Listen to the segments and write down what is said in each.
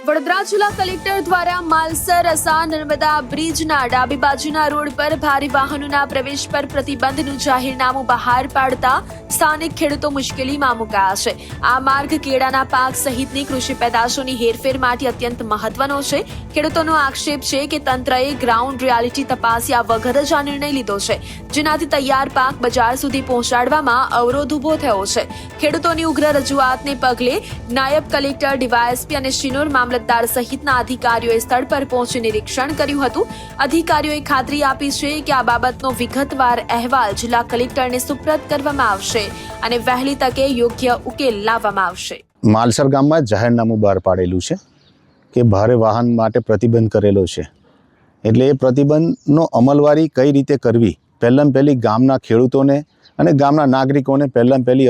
વડોદરા જિલ્લા કલેક્ટર દ્વારા માલસર અસા નર્મદા બ્રિજના ડાબી બાજુના રોડ પર ભારે વાહનોના પ્રવેશ પર પ્રતિબંધનું જાહેરનામું બહાર પાડતા સ્થાનિક ખેડૂતો મુશ્કેલીમાં મુકાયા છે। આ માર્ગ કેળાના પાક સહિતની કૃષિ પેદાશોની હેરફેર માટે અત્યંત મહત્વનો છે। ખેડૂતોનો આક્ષેપ છે કે તંત્રએ ગ્રાઉન્ડ રિયાલિટી તપાસ્યા વગર જ આ નિર્ણય લીધો છે, જેનાથી તૈયાર પાક બજાર સુધી પહોંચાડવામાં અવરોધ ઊભો થયો છે। ખેડૂતોની ઉગ્ર રજૂઆતને પગલે નાયબ કલેક્ટર, ડીવાયએસપી અને શિનોર મામલતદાર સહિતના અધિકારીઓએ સ્થળ પર પહોંચી નિરીક્ષણ કર્યું હતું। અધિકારીઓએ ખાતરી આપી છે કે આ બાબતનો વિગતવાર અહેવાલ જિલ્લા કલેક્ટરને સુપ્રત કરવામાં આવશે અને વહેલી તકે યોગ્ય ઉકેલ લાવવામાં આવશે। માલસર ગામમાં જાહેરનામું બહાર પાડેલું છે કે ભારે વાહન માટે પ્રતિબંધ કરેલો છે, એટલે એ પ્રતિબંધનો અમલવારી કઈ રીતે કરવી, પહેલી ગામના ખેડૂતોને અને ગામના નાગરિકોને પહેલી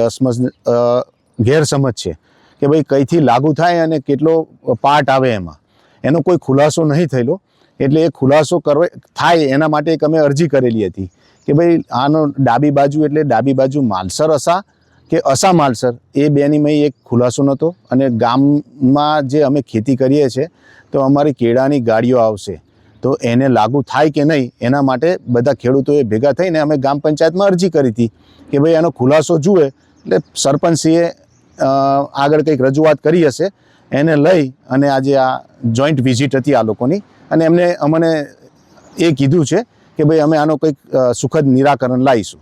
ગેરસમજ છે કે ભાઈ કઈથી લાગુ થાય અને કેટલો પાર્ટ આવે એનો કોઈ ખુલાસો નહીં થયેલો। એટલે એ ખુલાસો થાય એના માટે એક અમે અરજી કરેલી હતી કે ભાઈ આનો ડાબી બાજુ એટલે ડાબી બાજુ માલસર અસા કે અસા માલસર એ બેની મય એક ખુલાસો નહોતો। અને ગામમાં જે અમે ખેતી કરીએ છીએ તો અમારી કેળાની ગાડીઓ આવશે તો એને લાગુ થાય કે નહીં એના માટે બધા ખેડૂતોએ ભેગા થઈને અમે ગ્રામ પંચાયતમાં અરજી કરી હતી કે ભાઈ આનો ખુલાસો જુએ। એટલે સરપંચશ્રીએ આગળ કંઈક રજૂઆત કરી હશે, એને લઈ અને આજે આ જોઈન્ટ વિઝિટ હતી આ લોકોની, અને અમને એ કીધું છે કે ભાઈ અમે આનો કંઈક સુખદ નિરાકરણ લાવીશું।